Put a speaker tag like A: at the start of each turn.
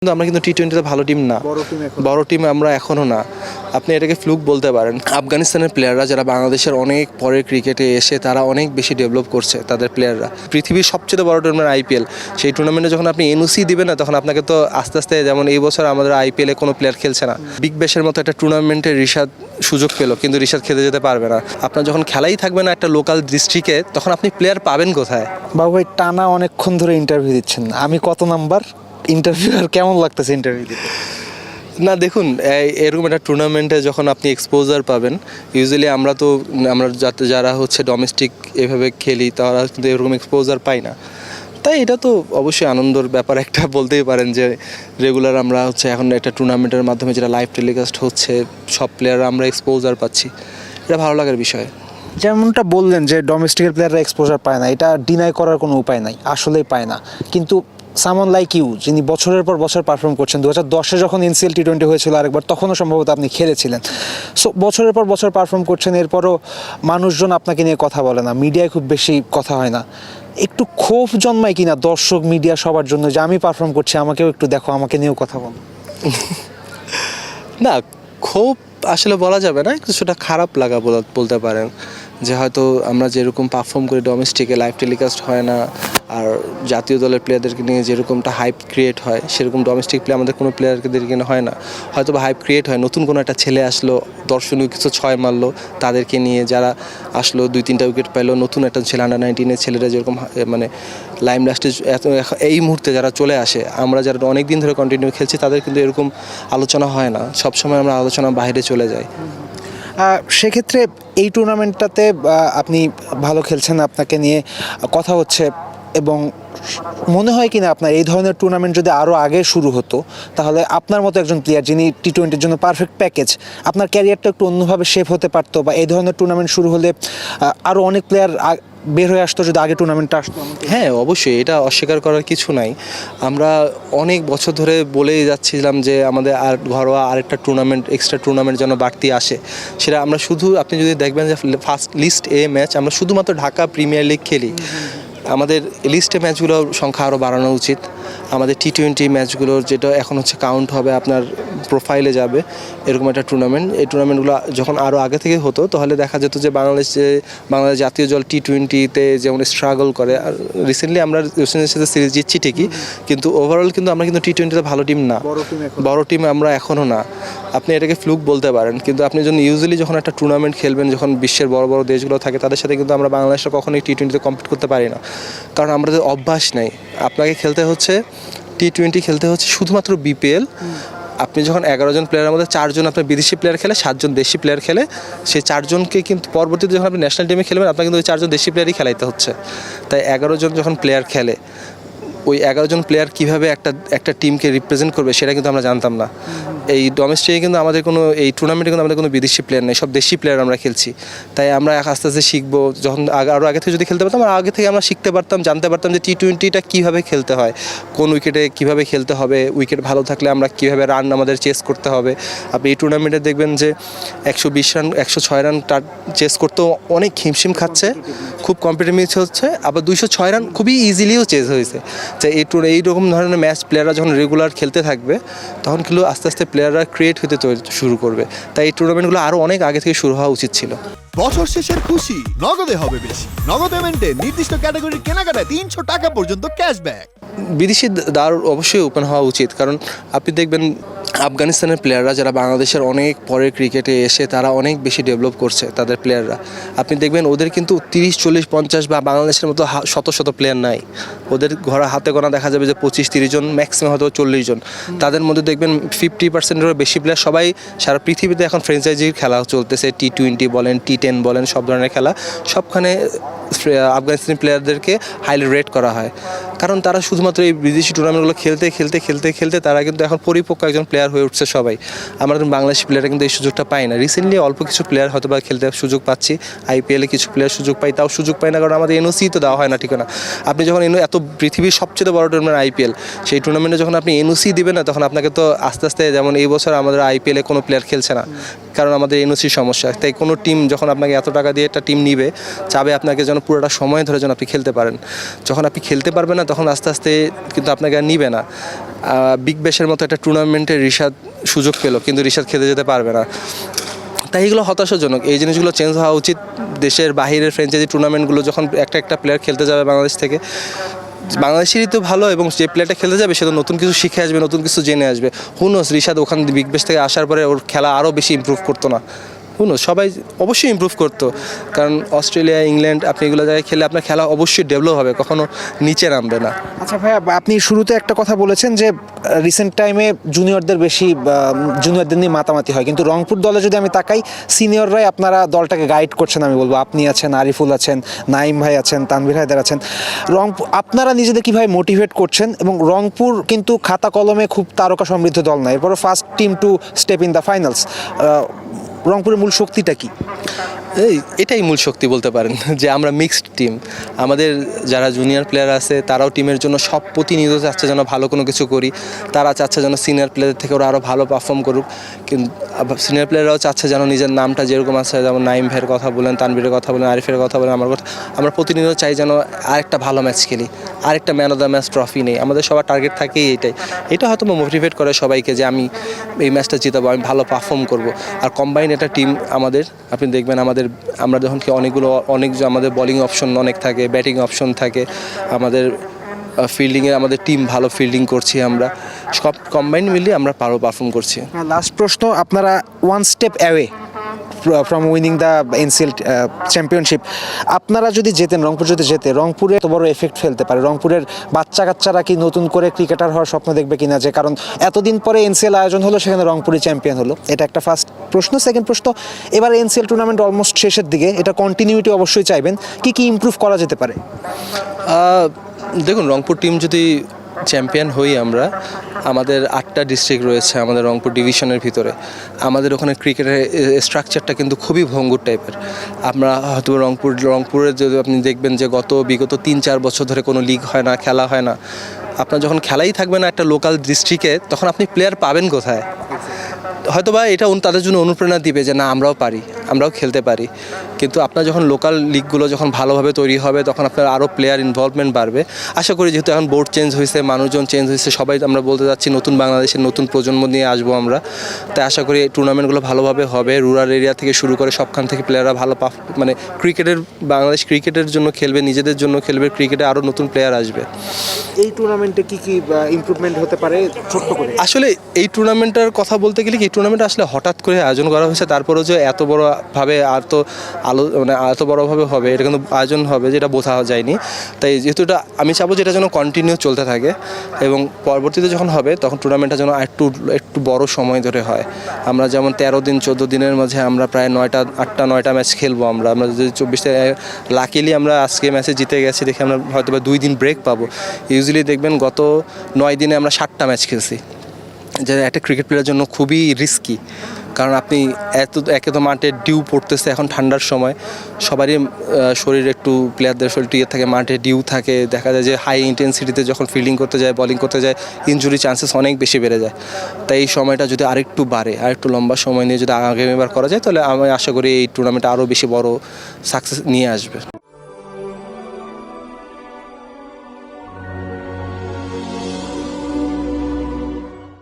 A: কিন্তু আমরা কিন্তু টি-20তে ভালো টিম না, বড় টিম আমরা এখনও না। আপনি এটাকে ফ্লুক বলতে পারেন। আফগানিস্তানের প্লেয়াররা যারা বাংলাদেশের অনেক পরের ক্রিকেটে এসে তারা অনেক বেশি ডেভেলপ করছে, তাদের প্লেয়াররা। পৃথিবীর সবচেয়ে বড় টুর্নামেন্ট আইপিএল, সেই টুর্নামেন্টে যখন আপনি এনওসি দিবেন না, তখন আপনাকে তো আস্তে আস্তে, যেমন এই বছর আমাদের আইপিএলে কোনো প্লেয়ার খেলছে না, বিগ ব্যাশের মতো একটা টুর্নামেন্টে রিশাদ সুযোগ পেলো, কিন্তু রিশাদ খেতে যেতে পারবে না। আপনার যখন খেলাই থাকবে না একটা লোকাল ডিস্ট্রিক্টে, তখন আপনি প্লেয়ার পাবেন কোথায়?
B: বাবু ভাই, টানা অনেকক্ষণ ধরে ইন্টারভিউ দিচ্ছেন, আমি কত নাম্বার ইন্টারভিউ আর কেমন লাগতেছে ইন্টারভিউ দিতে?
A: না দেখুন, এরকম একটা টুর্নামেন্টে যখন আপনি এক্সপোজার পাবেন, ইউজুয়ালি আমরা যারা হচ্ছে ডোমেস্টিক এভাবে খেলি, তারা কিন্তু এরকম এক্সপোজার পাই না। তাই এটা তো অবশ্যই আনন্দের ব্যাপার একটা, বলতেই পারেন যে রেগুলার আমরা হচ্ছে এখন একটা টুর্নামেন্টের মাধ্যমে যেটা লাইভ টেলিকাস্ট হচ্ছে, সব প্লেয়াররা আমরা এক্সপোজার পাচ্ছি, এটা ভালো লাগার বিষয়।
B: যেমনটা বললেন যে ডোমেস্টিকের প্লেয়াররা এক্সপোজার পায় না, এটা ডিনাই করার কোনো উপায় নাই, আসলেই পায় না। কিন্তু সামন লাইক ইউ, যিনি বছরের পর বছর পারফর্ম করছেন, 2010-এ যখন এনসিএল টি-20 হয়েছিল আরেকবার, তখনও সম্ভবত আপনি খেলেছিলেন। সো বছরের পর বছর পারফর্ম করছেন, এরপরও মানুষজন আপনাকে নিয়ে কথা বলে না, মিডিয়ায় খুব বেশি কথা হয় না। একটু ক্ষোভ জন্মায় কিনা দর্শক, মিডিয়া, সবার জন্য, যে আমি পারফর্ম করছি, আমাকেও একটু দেখো, আমাকে নিয়েও কথা বলো?
A: না, খুব আসলে বলা যাবে না, কিছুটা খারাপ লাগা বলতে পারেন, যে হয়তো আমরা যেরকম পারফর্ম করি ডোমেস্টিকে, লাইভ টেলিকাস্ট হয় না, আর জাতীয় দলের প্লেয়ারদেরকে নিয়ে যেরকমটা হাইপ ক্রিয়েট হয়, সেরকম ডোমেস্টিক প্লেয়ার আমাদের কোনো প্লেয়ারদেরকে নিয়ে হয় না। হয়তো বা হাইপ ক্রিয়েট হয়, নতুন কোনো একটা ছেলে আসলো, দর্শনীয় কিছু ছয় মারলো, তাদেরকে নিয়ে যারা আসলো, 2-3টা উইকেট পাইলো, নতুন একটা ছেলে, আন্ডার-19-এর ছেলেরা যেরকম মানে লাইম লাস্টে এই মুহূর্তে যারা চলে আসে, আমরা যারা অনেক দিন ধরে কন্টিনিউ খেলছি, তাদের কিন্তু এরকম আলোচনা হয় না, সবসময় আমরা আলোচনা বাইরে চলে যাই।
B: সেক্ষেত্রে এই টুর্নামেন্টটাতে আপনি ভালো খেলছেন, আপনাকে নিয়ে কথা হচ্ছে, এবং মনে হয় কিনা আপনার এই ধরনের টুর্নামেন্ট যদি আরও আগে শুরু হতো, তাহলে আপনার মতো একজন প্লেয়ার, যিনি টি-20-র জন্য পারফেক্ট প্যাকেজ, আপনার ক্যারিয়ারটা একটু অন্যভাবে শেপ হতে পারতো, বা এই ধরনের টুর্নামেন্ট শুরু হলে আরও অনেক প্লেয়ার বের হয়ে আসতো যদি আগে টুর্নামেন্টটা আসতো?
A: হ্যাঁ, অবশ্যই, এটা অস্বীকার করার কিছু নাই। আমরা অনেক বছর ধরে বলেই যাচ্ছিলাম যে আমাদের আর ঘরোয়া আরেকটা টুর্নামেন্ট, এক্সট্রা টুর্নামেন্ট যেন বাড়তি আসে। সেটা আমরা শুধু, আপনি যদি দেখবেন যে ফার্স্ট লিস্ট এ ম্যাচ আমরা শুধুমাত্র ঢাকা প্রিমিয়ার লিগ খেলি, আমাদের লিস্টে ম্যাচগুলোর সংখ্যা আরও বাড়ানো উচিত। আমাদের টি-20 ম্যাচগুলোর যেটা এখন হচ্ছে কাউন্ট হবে, আপনার প্রোফাইলে যাবে, এরকম একটা টুর্নামেন্ট। এই টুর্নামেন্টগুলো যখন আরও আগে থেকে হতো, তাহলে দেখা যেত যে বাংলাদেশ জাতীয় দল টি-20-তে যেমন স্ট্রাগল করে, আর রিসেন্টলি আমরা ওয়েস্ট ইন্ডিজের সাথে সিরিজ জিতছি ঠিকই, কিন্তু ওভারঅল কিন্তু আমরা কিন্তু টি-20তে ভালো টিম না, বড় টিম আমরা এখনও না। আপনি এটাকে ফ্লুক বলতে পারেন, কিন্তু আপনি ইউজুয়ালি যখন একটা টুর্নামেন্ট খেলবেন, যখন বিশ্বের বড় বড় দেশগুলো থাকে, তাদের সাথে কিন্তু আমরা বাংলাদেশটা কখনোই টি-20তে কম্পিট করতে পারি না, কারণ আমাদের অভ্যাস নেই। আপনাকে খেলতে হচ্ছে টি-20, খেলতে হচ্ছে শুধুমাত্র বিপিএল। আপনি যখন 11 জন প্লেয়ারের মধ্যে 4 জন আপনার বিদেশি প্লেয়ার খেলে, 7 জন দেশি প্লেয়ার খেলে, সেই 4 জনকে কিন্তু পরবর্তীতে যখন আপনি ন্যাশনাল টিমে খেলবেন, আপনার কিন্তু ওই 4 জন দেশি প্লেয়ারই খেলাইতে হচ্ছে। তাই 11 জন যখন প্লেয়ার খেলে, ওই 11 জন প্লেয়ার কীভাবে একটা টিমকে রিপ্রেজেন্ট করবে, সেটা কিন্তু আমরা জানতাম না। এই ডোমেস্টিকে কিন্তু আমাদের কোনো, এই টুর্নামেন্টে কিন্তু আমাদের কোনো বিদেশি প্লেয়ার নেই, সব দেশি প্লেয়ার আমরা খেলছি। তাই আমরা আস্তে আস্তে শিখবো, যখন আরও আগে থেকে যদি খেলতে পারতাম, আর আগে থেকে আমরা শিখতে পারতাম, জানতে পারতাম যে টি-20টা কীভাবে খেলতে হয়, কোন উইকেটে কীভাবে খেলতে হবে, উইকেট ভালো থাকলে আমরা কীভাবে রান আমাদের চেস করতে হবে। আপনি এই টুর্নামেন্টে দেখবেন যে 120 রান, 106 রান চেস করতেও অনেক হিমশিম খাচ্ছে, খুব কম্পিটিটিভ ম্যাচ হচ্ছে, আবার 206 রান খুবই ইজিলিও চেস হয়েছে। যে এইরকম ধরনের ম্যাচ প্লেয়াররা যখন রেগুলার খেলতে থাকবে, তখন কিন্তু আস্তে আস্তে প্লেয়াররা ক্রিয়েট হতে শুরু করবে। তাই এই টুর্নামেন্টগুলো আরও অনেক আগে থেকে শুরু হওয়া উচিত ছিল।
C: বছর শেষের খুশি নগদে হবে বেশি। নগদ পেমেন্টে নির্দিষ্ট ক্যাটাগরির কেনাকাটায় 300 টাকা পর্যন্ত ক্যাশব্যাক।
A: বিদেশি দ্বার অবশ্যই ওপেন হওয়া উচিত, কারণ আপনি দেখবেন আফগানিস্তানের প্লেয়াররা যারা বাংলাদেশের অনেক পরের ক্রিকেটে এসে তারা অনেক বেশি ডেভেলপ করছে, তাদের প্লেয়াররা। আপনি দেখবেন ওদের কিন্তু 30, 40, 50 বা বাংলাদেশের মতো শত শত প্লেয়ার নাই। ওদের ঘরে হাতে গোনা দেখা যাবে যে 25-30 জন, ম্যাক্সিমাম হয়তো 40 জন। তাদের মধ্যে দেখবেন 50%-এরও বেশি প্লেয়ার সবাই সারা পৃথিবীতে এখন ফ্র্যাঞ্চাইজির খেলা চলতেছে, টি-20 বলেন, টি-10 বলেন, সব ধরনের খেলা, সবখানে আফগানিস্তানি প্লেয়ারদেরকে হাইলি রেট করা হয়, কারণ তারা শুধুমাত্র এই বিদেশি টুর্নামেন্টগুলো খেলতে খেলতে খেলতে খেলতে তারা কিন্তু এখন পরিপক্ক একজন প্লেয়ার প্লেয়ার হয়ে উঠছে সবাই। আমাদের বাংলাদেশি প্লেয়াররা কিন্তু এই সুযোগটা পায় না। রিসেন্টলি অল্প কিছু প্লেয়ার হয়তো বা খেলতে সুযোগ পাচ্ছি, আইপিএলে কিছু প্লেয়ার সুযোগ পাই, তাও সুযোগ পায় না কারণ আমাদের এনওসি তো দেওয়া হয় না ঠিকানা। আপনি যখন এত পৃথিবীর সবচেয়ে বড় টুর্নামেন্ট আইপিএল, সেই টুর্নামেন্টে যখন আপনি এনওসি দিবেন না, তখন আপনাকে তো আস্তে আস্তে, যেমন এই বছর আমাদের আইপিএলে কোনো প্লেয়ার খেলছে না কারণ আমাদের এনওসির সমস্যা। তাই কোনো টিম যখন আপনাকে এত টাকা দিয়ে একটা টিম নিবে, চাবে আপনাকে যেন পুরোটা সময় ধরে যেন আপনি খেলতে পারেন। যখন আপনি খেলতে পারবেন না, তখন আস্তে আস্তে কিন্তু আপনাকে আর নিবে না। বিগ ব্যাশের মতো একটা টুর্নামেন্টে রিশাদ সুযোগ পেলো, কিন্তু রিশাদ খেলতে যেতে পারবে না। তাই এগুলো হতাশাজনক। এই জিনিসগুলো চেঞ্জ হওয়া উচিত। দেশের বাহিরের ফ্র্যাঞ্চাইজি টুর্নামেন্টগুলো যখন একটা প্লেয়ার খেলতে যাবে বাংলাদেশ থেকে, বাংলাদেশেরই তো ভালো, এবং যে প্লেয়ারটা খেলতে যাবে সে তো নতুন কিছু শিখে আসবে, নতুন কিছু জেনে আসবে। হুনোস রিশাদ ওখান বিগ ব্যাশ থেকে আসার পরে ওর খেলা আরও বেশি ইমপ্রুভ করতো না? হুনোস সবাই অবশ্যই ইমপ্রুভ করতো, কারণ অস্ট্রেলিয়া, ইংল্যান্ড, আপনি এগুলো জায়গায় খেলে আপনার খেলা অবশ্যই ডেভেলপ হবে, কখনো নিচে নামবে না।
B: আচ্ছা ভাইয়া, আপনি শুরুতে একটা কথা বলেছেন যে রিসেন্ট টাইমে জুনিয়রদের বেশি জুনিয়রদের নিয়ে মাতামাতি হয়, কিন্তু রংপুর দলে যদি আমি তাকাই, সিনিয়ররাই আপনারা দলটাকে গাইড করছেন। আমি বলবো আপনি আছেন, আরিফুল আছেন, নাইম ভাই আছেন, তানভীর হায়দার আছেন। রংপুর আপনারা নিজেদের কীভাবে মোটিভেট করছেন? এবং রংপুর কিন্তু খাতা কলমে খুব তারকা সমৃদ্ধ দল না, এরপরও first team to step in the finals. রংপুরের মূল শক্তিটা কি?
A: এটাই মূল শক্তি বলতে পারেন, যে আমরা মিক্সড টিম। আমাদের যারা জুনিয়র প্লেয়ার আছে তারাও টিমের জন্য সব প্রতিনিয়ত চাচ্ছে যেন ভালো কোনো কিছু করি। তারা চাচ্ছে যেন সিনিয়র প্লেয়ারের থেকে ওরা আরও ভালো পারফর্ম করুক, কিন্তু সিনিয়র প্লেয়াররাও চাচ্ছে যেন নিজের নামটা যেরকম আছে, যেমন নাইম ভাইয়ের কথা বলেন, তানভীরের কথা বলেন, আরিফের কথা বলেন, আমার কথা, আমরা প্রতিনিয়ত চাই যেন আরেকটা ভালো ম্যাচ খেলি, আরেকটা man of the match trophy নেই। আমাদের সবার টার্গেট থাকেই এইটাই। এটা হয়তো মোটিভেট করে সবাইকে যে আমি এই ম্যাচটা জিতাবো, আমি ভালো পারফর্ম করব। আর কম্বাইন একটা টিম আমাদের, আপনি দেখবেন আমরা যখন কি অনেক আমাদের বোলিং অপশন অনেক থাকে, ব্যাটিং অপশন থাকে, আমাদের ফিল্ডিংয়ে আমাদের টিম ভালো ফিল্ডিং করছি, আমরা সব কম্বাইন মিলিয়ে আমরা ভালো পারফর্ম করছি।
B: লাস্ট প্রশ্ন, আপনারা one step away from winning the NCL championship. আপনারা যদি জেতেন, রংপুর যদি জেতে, রংপুরে এত বড় এফেক্ট ফেলতে পারে? রংপুরের বাচ্চা কাচ্চারা কি নতুন করে ক্রিকেটার হওয়ার স্বপ্ন দেখবে কিনা? যে কারণ এতদিন পরে এনসিএল আয়োজন হলো, সেখানে রংপুরই চ্যাম্পিয়ন হলো। এটা একটা ফার্স্ট প্রশ্ন। সেকেন্ড প্রশ্ন, এবার এনসিএল টুর্নামেন্ট অলমোস্ট শেষের দিকে, এটা কন্টিনিউটি অবশ্যই চাইবেন, কি ইমপ্রুভ করা যেতে পারে?
A: দেখুন, রংপুর টিম যদি চ্যাম্পিয়ন হই, আমাদের 8টা ডিস্ট্রিক্ট রয়েছে আমাদের রংপুর ডিভিশনের ভিতরে। আমাদের ওখানে ক্রিকেটের স্ট্রাকচারটা কিন্তু খুবই ভঙ্গুর টাইপের। আমরা হয়তো রংপুরের যদি আপনি দেখবেন যে বিগত 3-4 বছর ধরে কোনো লিগ হয় না, খেলা হয় না। আপনার যখন খেলাই থাকবে না একটা লোকাল ডিস্ট্রিক্টে, তখন আপনি প্লেয়ার পাবেন কোথায়? হয়তোবা এটা তাদের জন্য অনুপ্রেরণা দিবে যে না, আমরাও পারি, আমরাও খেলতে পারি। কিন্তু আপনার যখন লোকাল লিগগুলো যখন ভালোভাবে তৈরি হবে, তখন আপনার আরও প্লেয়ার ইনভলভমেন্ট বাড়বে। আশা করি, যেহেতু এখন বোর্ড চেঞ্জ হয়েছে, মানুষজন চেঞ্জ হয়েছে, সবাই আমরা বলতে যাচ্ছি নতুন বাংলাদেশের নতুন প্রজন্ম নিয়ে আসবো আমরা। তাই আশা করি এই টুর্নামেন্টগুলো ভালোভাবে হবে, রুরাল এরিয়া থেকে শুরু করে সবখান থেকে প্লেয়াররা ভালো মানে বাংলাদেশ ক্রিকেটের জন্য খেলবে, নিজেদের জন্য খেলবে, ক্রিকেটে আরও নতুন প্লেয়ার আসবে।
B: এই টুর্নামেন্টে কি ইমপ্রুভমেন্ট হতে পারে ছোট্ট করে?
A: আসলে এই টুর্নামেন্টের কথা বলতে গেলে কি, এই টুর্নামেন্ট আসলে হঠাৎ করে আয়োজন করা হয়েছে, তারপরেও যে এত বড়ভাবে এত বড়ভাবে হবে, এটা কিন্তু আয়োজন হবে যেটা বোঝা যায়নি। তাই যেহেতু এটা আমি চাবো যে এটা যেন কন্টিনিউ চলতে থাকে, এবং পরবর্তীতে যখন হবে তখন টুর্নামেন্টটা যেন একটু বড় সময় ধরে হয়। আমরা যেমন 13-14 দিনের মাঝে আমরা প্রায় 8টা-9টা ম্যাচ খেলবো। আমরা যদি 24 লাকিলি আমরা আজকে ম্যাচে জিতে গেছি দেখে আমরা হয়তো বা 2 দিন ব্রেক পাবো। ইউজুয়ালি দেখবেন গত 9 দিনে আমরা 7টা ম্যাচ খেলছি, যে একটা ক্রিকেট প্লেয়ারের জন্য খুবই রিস্কি। কারণ আপনি একে তো মাঠে ডিউ পড়তেছে, এখন ঠান্ডার সময় সবারই শরীর একটু, প্লেয়ারদের শরীর একটু থাকে, মাঠে ডিউ থাকে, দেখা যায় যে হাই ইন্টেন্সিটিতে যখন ফিল্ডিং করতে যায়, বোলিং করতে যায়, ইনজুরি চান্সেস অনেক বেশি বেড়ে যায়। তাই এই সময়টা যদি আরেকটু বাড়ে, আরেকটু লম্বা সময় নিয়ে যদি আগামীবার করা যায়, তাহলে আমি আশা করি এই টুর্নামেন্টে আরও বেশি বড় সাকসেস নিয়ে আসবে।